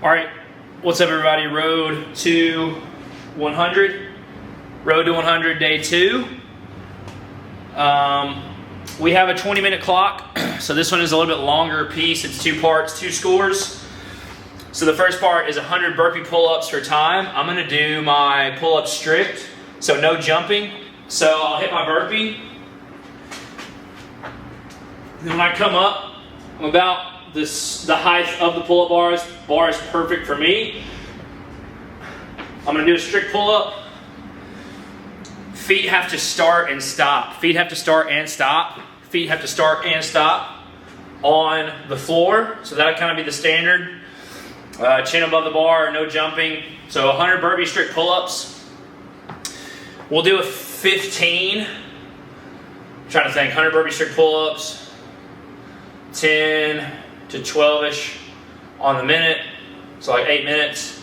All right, what's up everybody? Road to 100. Road to 100, day 2. We have a 20-minute clock, so this one is a little bit longer piece. It's 2 parts, 2 scores. So the first part is 100 burpee pull-ups for time. I'm gonna do my pull-ups strict, so no jumping. So I'll hit my burpee. Then when I come up, I'm about the height of the pull-up bars. Bar is perfect for me. I'm gonna do a strict pull-up. Feet have to start and stop. Feet have to start and stop. Feet have to start and stop on the floor. So that'll kind of be the standard. Chin above the bar, no jumping. So 100 burpee strict pull-ups. We'll do a 15. I'm trying to think, 100 burpee strict pull-ups. 10 to 12-ish on the minute. So like 8 minutes.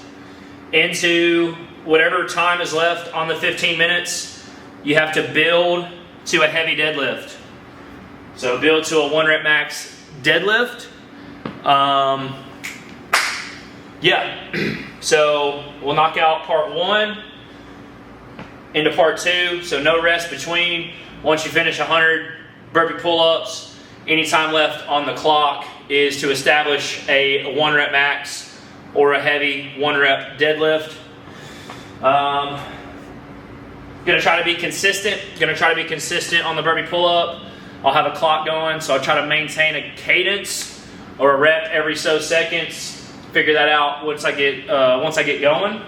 Into whatever time is left on the 15 minutes, you have to build to a heavy deadlift. So build to a 1 rep max deadlift. So we'll knock out part 1 into part 2. So no rest between. Once you finish 100 burpee pull-ups, any time left on the clock is to establish a 1 rep max or a heavy 1 rep deadlift. Gonna try to be consistent. Gonna try to be consistent on the burpee pull-up. I'll have a clock going, so I'll try to maintain a cadence or a rep every so seconds. Figure that out once I get going.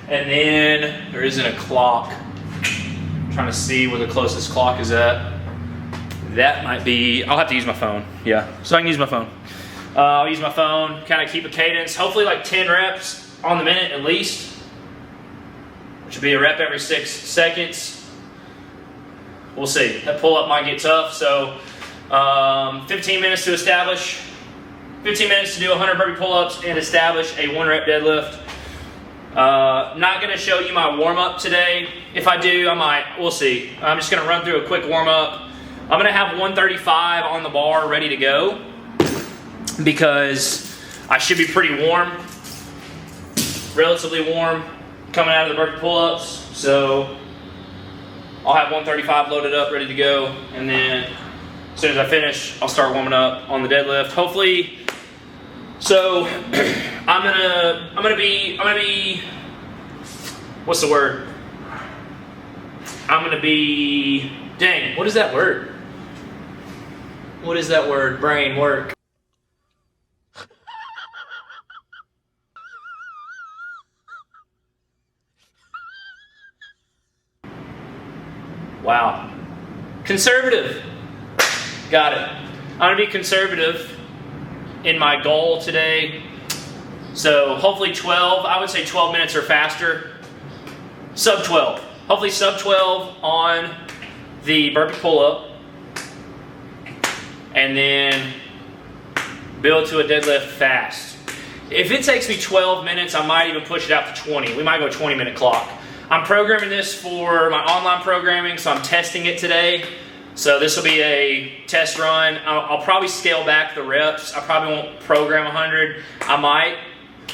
And then there isn't a clock. I'm trying to see where the closest clock is at. That might be. I'll have to use my phone. Yeah, so I can use my phone. I'll use my phone. Kind of keep a cadence. Hopefully, like 10 reps on the minute at least. Which would be a rep every 6 seconds. We'll see. That pull-up might get tough. So 15 minutes to establish. 15 minutes to do 100 burpee pull-ups and establish a 1 rep deadlift. Not going to show you my warm-up today. If I do, I might. We'll see. I'm just going to run through a quick warm-up. I'm going to have 135 on the bar ready to go because I should be pretty warm. Relatively warm coming out of the burpee pull-ups. So I'll have 135 loaded up, ready to go. And then as soon as I finish, I'll start warming up on the deadlift. Hopefully, so I'm gonna be, what's the word? I'm gonna be, dang, what is that word? What is that word? Brain work. Wow. Conservative. Got it. I'm going to be conservative in my goal today. So hopefully 12. I would say 12 minutes or faster. Sub 12. Hopefully sub 12 on the burpee pull-up. And then build to a deadlift fast. If it takes me 12 minutes, I might even push it out to 20. We might go 20-minute clock. I'm programming this for my online programming, so I'm testing it today. So this will be a test run. I'll probably scale back the reps. I probably won't program 100. I might.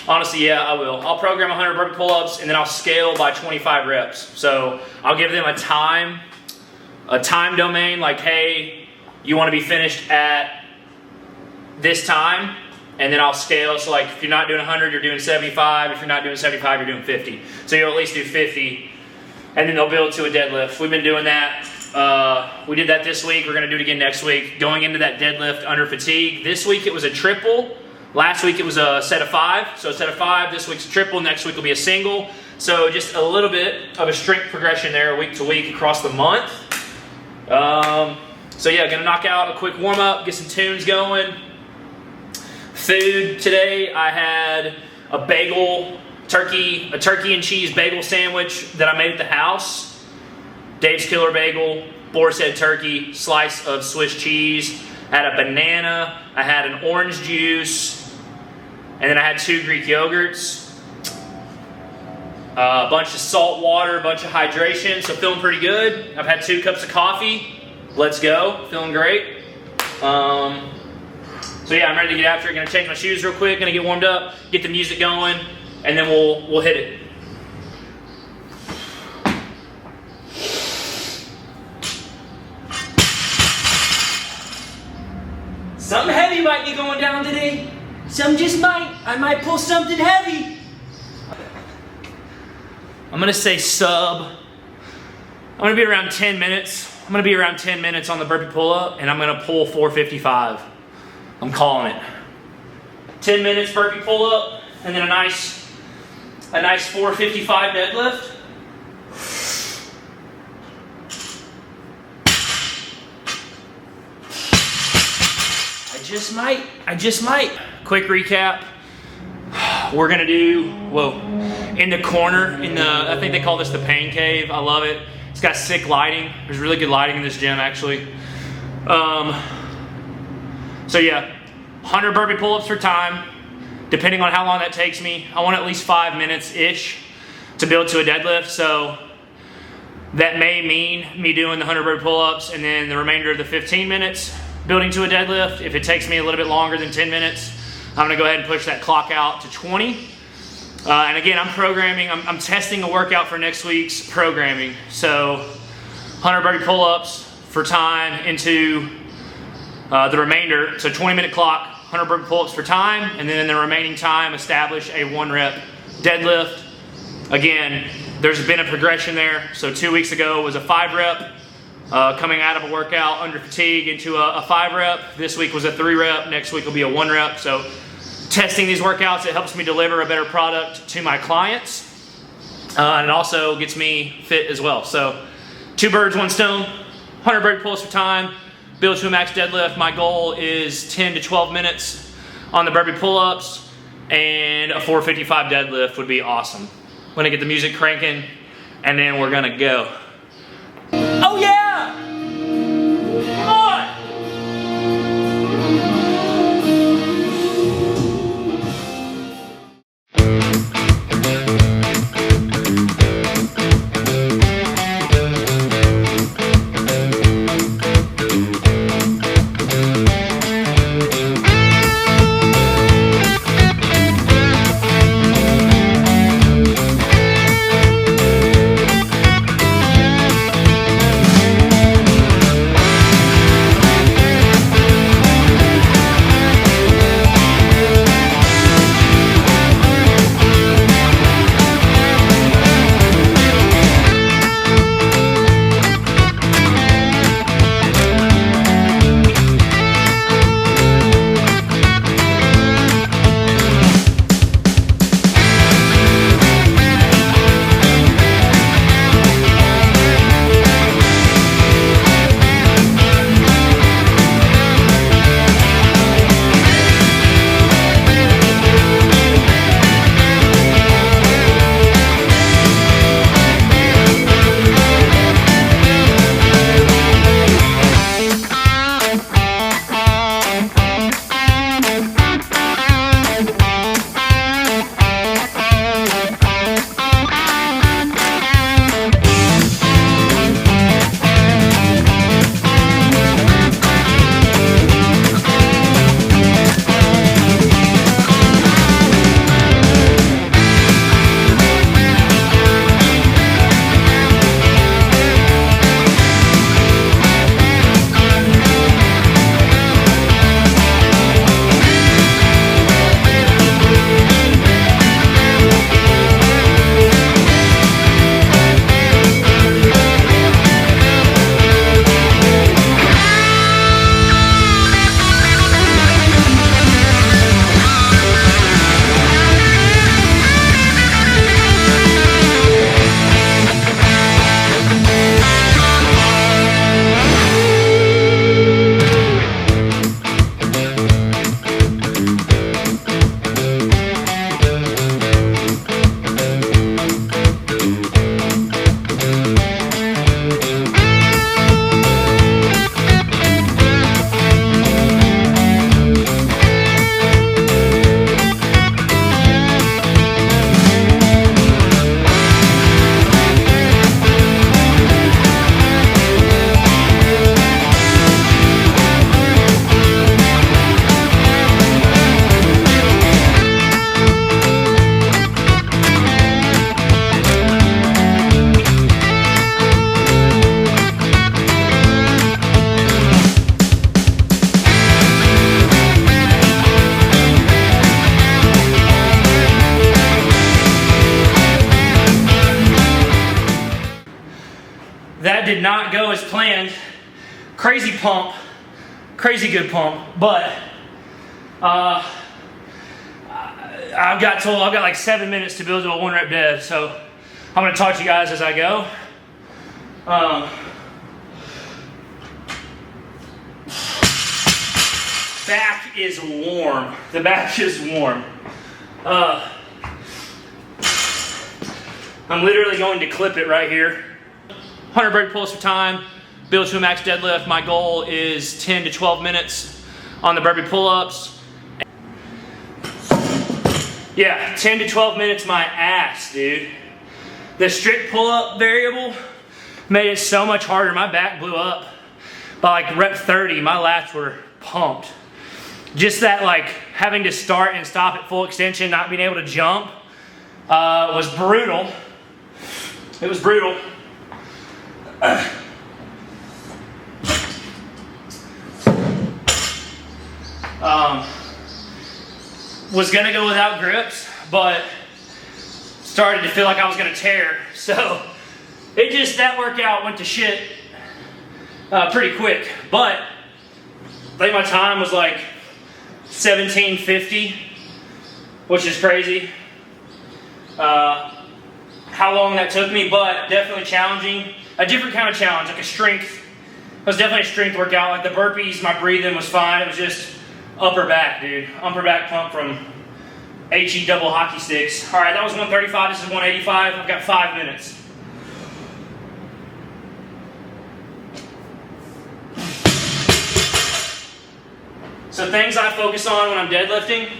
Honestly, yeah, I will. I'll program 100 burpee pull-ups, and then I'll scale by 25 reps. So I'll give them a time domain, like, hey, you want to be finished at this time, and then I'll scale. So like if you're not doing 100, you're doing 75. If you're not doing 75, you're doing 50. So you'll at least do 50, and then they'll build to a deadlift. We've been doing that. We did that this week. We're going to do it again next week. Going into that deadlift under fatigue. This week it was a triple. Last week it was a set of 5. So a set of 5. This week's a triple. Next week will be a single. So just a little bit of a strength progression there week to week across the month. So yeah, going to knock out a quick warm-up, get some tunes going. Food today, I had a bagel, a turkey and cheese bagel sandwich that I made at the house. Dave's Killer Bagel, boar's head turkey, slice of Swiss cheese. I had a banana, I had an orange juice, and then I had 2 Greek yogurts. A bunch of salt water, a bunch of hydration, so feeling pretty good. I've had 2 cups of coffee. Let's go, feeling great. So yeah, I'm ready to get after it. Gonna change my shoes real quick, gonna get warmed up, get the music going, and then we'll hit it. Something heavy might be going down today. Some just might. I might pull something heavy. I'm gonna say sub. I'm gonna be around 10 minutes. I'm gonna be around 10 minutes on the burpee pull-up, and I'm gonna pull 455. I'm calling it. 10 minutes burpee pull-up, and then a nice 455 deadlift. I just might. Quick recap. We're gonna do, in the corner, I think they call this the pain cave. I love it. It's got sick lighting. There's really good lighting in this gym, actually. So yeah, 100 burpee pull-ups for time. Depending on how long that takes me, I want at least 5 minutes-ish to build to a deadlift. So that may mean me doing the 100 burpee pull-ups and then the remainder of the 15 minutes building to a deadlift. If it takes me a little bit longer than 10 minutes, I'm gonna go ahead and push that clock out to 20. And again, I'm programming, I'm testing a workout for next week's programming. So 100 burpee pull-ups for time into the remainder. So 20-minute clock, 100 burpee pull-ups for time, and then in the remaining time, establish a 1-rep deadlift. Again, there's been a progression there. So 2 weeks ago was a 5-rep. Coming out of a workout under fatigue into a 5-rep. This week was a 3-rep. Next week will be a 1-rep. So testing these workouts, it helps me deliver a better product to my clients. And it also gets me fit as well. So 2 birds, 1 stone, 100 burpee pull-ups for time, build to a max deadlift. My goal is 10 to 12 minutes on the burpee pull-ups, and a 455 deadlift would be awesome. I'm gonna get the music cranking, and then we're gonna go. Oh yeah! Come on! did not go as planned. Crazy pump, crazy good pump, but I've got like 7 minutes to build to a 1 rep dead, so I'm gonna talk to you guys as I go. Back is warm. The back is warm. I'm literally going to clip it right here. 100 burpee pulls for time, build to a max deadlift. My goal is 10 to 12 minutes on the burpee pull-ups. Yeah, 10 to 12 minutes my ass, dude. The strict pull-up variable made it so much harder. My back blew up. By like rep 30, my lats were pumped. Just that like having to start and stop at full extension, not being able to jump, was brutal. It was brutal. Was gonna go without grips, but started to feel like I was gonna tear. So that workout went to shit pretty quick. But I think my time was like 17:50, which is crazy. How long that took me, but definitely challenging. A different kind of challenge, like a strength. It was definitely a strength workout. Like the burpees, my breathing was fine. It was just upper back, dude. Upper back pump from HE double hockey sticks. All right, that was 135. This is 185. I've got 5 minutes. So things I focus on when I'm deadlifting,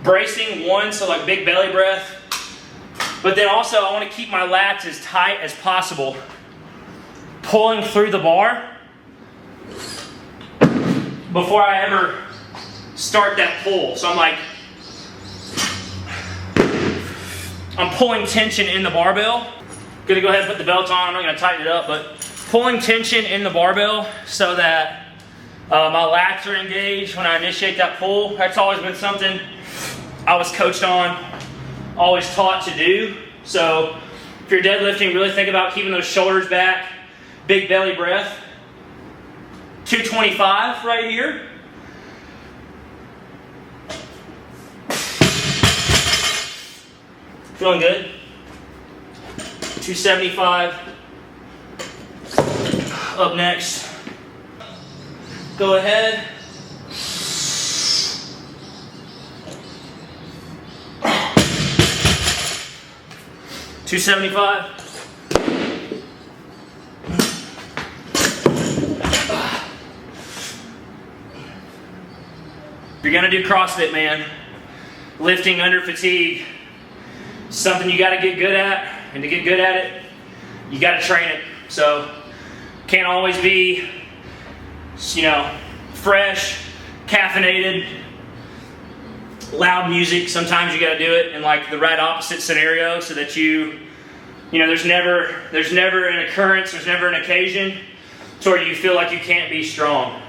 bracing, one, so like big belly breath. But then also I want to keep my lats as tight as possible. Pulling through the bar before I ever start that pull. So I'm pulling tension in the barbell. Gonna go ahead and put the belt on. I'm not gonna tighten it up, but pulling tension in the barbell so that my lats are engaged when I initiate that pull. That's always been something I was coached on, always taught to do. So if you're deadlifting, really think about keeping those shoulders back, big belly breath. 225 right here. Feeling good. 275. Up next. Go ahead. $275. If you're gonna do CrossFit, man, lifting under fatigue, something you gotta get good at, and to get good at it, you gotta train it. So, can't always be, fresh, caffeinated, loud music. Sometimes you gotta do it in like the right opposite scenario so that there's never an occurrence, there's never an occasion to where you feel like you can't be strong.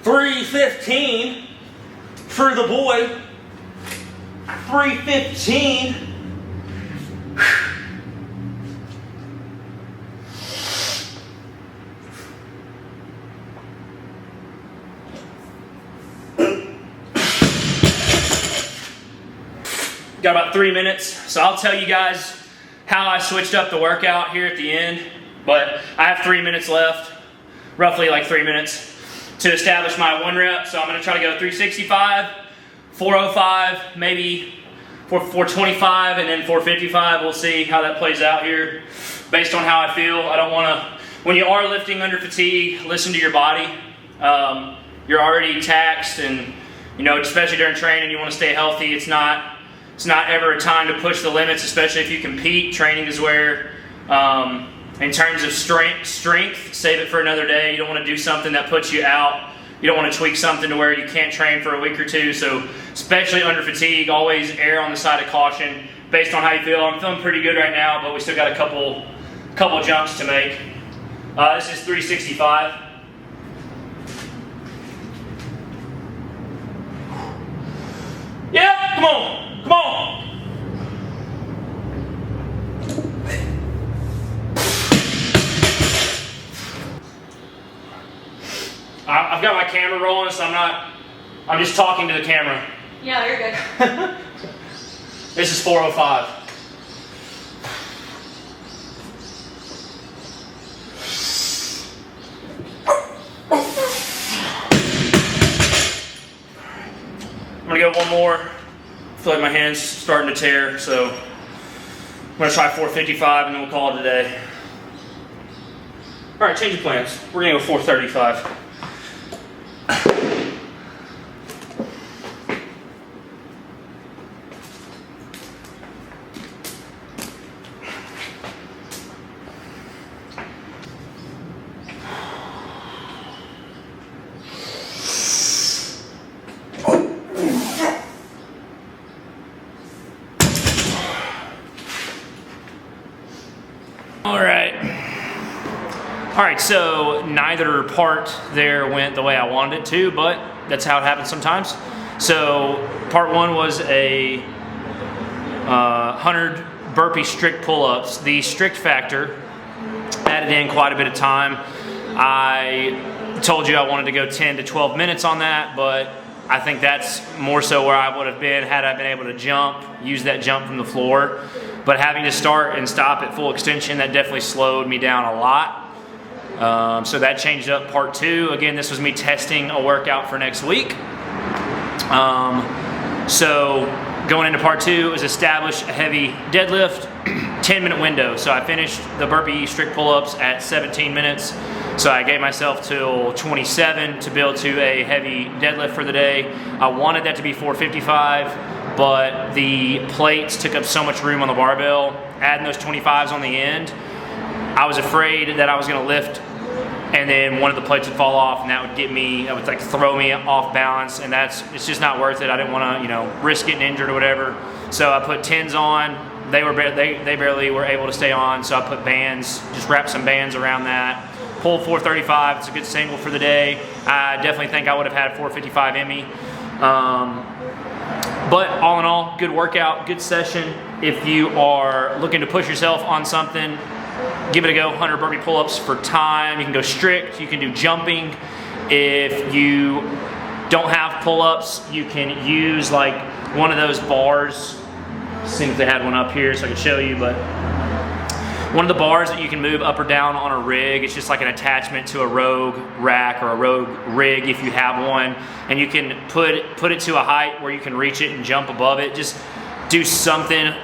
315 for the boy. 315. Got about 3 minutes, so I'll tell you guys how I switched up the workout here at the end, but I have 3 minutes left, roughly like 3 minutes to establish my 1 rep. So I'm gonna try to go 365, 405, maybe 425, and then 455. We'll see how that plays out here based on how I feel. I don't wanna, when you are lifting under fatigue, listen to your body. You're already taxed, and especially during training, you wanna stay healthy. It's not ever a time to push the limits, especially if you compete. Training is where, in terms of strength, save it for another day. You don't want to do something that puts you out. You don't want to tweak something to where you can't train for a week or two. So, especially under fatigue, always err on the side of caution based on how you feel. I'm feeling pretty good right now, but we still got a couple jumps to make. This is 365. Yeah, come on. Come on. camera rolling, so I'm just talking to the camera. Yeah, you're good. This is 405. I'm gonna go one more. I feel like my hand's starting to tear, so I'm gonna try 455 and then we'll call it a day. All right, change of plans. We're gonna go 435. All right, so neither part there went the way I wanted it to, but that's how it happens sometimes. So part one was a 100 burpee strict pull-ups. The strict factor added in quite a bit of time. I told you I wanted to go 10 to 12 minutes on that, but I think that's more so where I would have been had I been able to jump, use that jump from the floor. But having to start and stop at full extension, that definitely slowed me down a lot. So that changed up part two. Again, this was me testing a workout for next week. So going into part two is establish a heavy deadlift, 10-minute window. So I finished the burpee strict pull-ups at 17 minutes. So I gave myself till 27 to build to a heavy deadlift for the day. I wanted that to be 455, but the plates took up so much room on the barbell. Adding those 25s on the end, I was afraid that I was gonna lift and then one of the plates would fall off and that would like throw me off balance, and it's just not worth it. I didn't wanna, risk getting injured or whatever. So I put 10s on. They barely were able to stay on, so I put bands, just wrapped some bands around that. Pulled 435, it's a good single for the day. I definitely think I would have had 455 in me. But all in all, good workout, good session. If you are looking to push yourself on something, give it a go. 100 burpee pull-ups for time. You can go strict, you can do jumping. If you don't have pull-ups, you can use like one of those bars. Seems they had one up here so I can show you, but one of the bars that you can move up or down on a rig. It's just like an attachment to a Rogue rack or a Rogue rig if you have one, and you can put it to a height where you can reach it and jump above it. Just do something,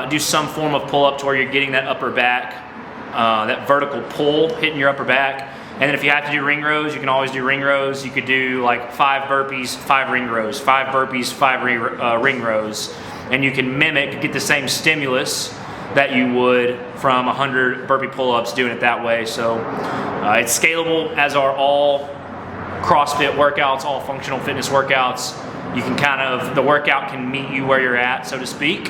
do some form of pull-up to where you're getting that upper back, that vertical pull hitting your upper back. And then if you have to do ring rows, you can always do ring rows. You could do like 5 burpees, 5 ring rows, 5 burpees, 5 ring rows, and you can get the same stimulus that you would from 100 burpee pull-ups doing it that way. So it's scalable, as are all CrossFit workouts, all functional fitness workouts. You can the workout can meet you where you're at, so to speak.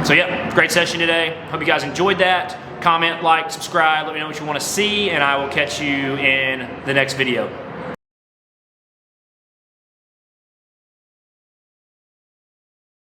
So yeah, great session today. Hope you guys enjoyed that. Comment, like, subscribe, let me know what you want to see, and I will catch you in the next video.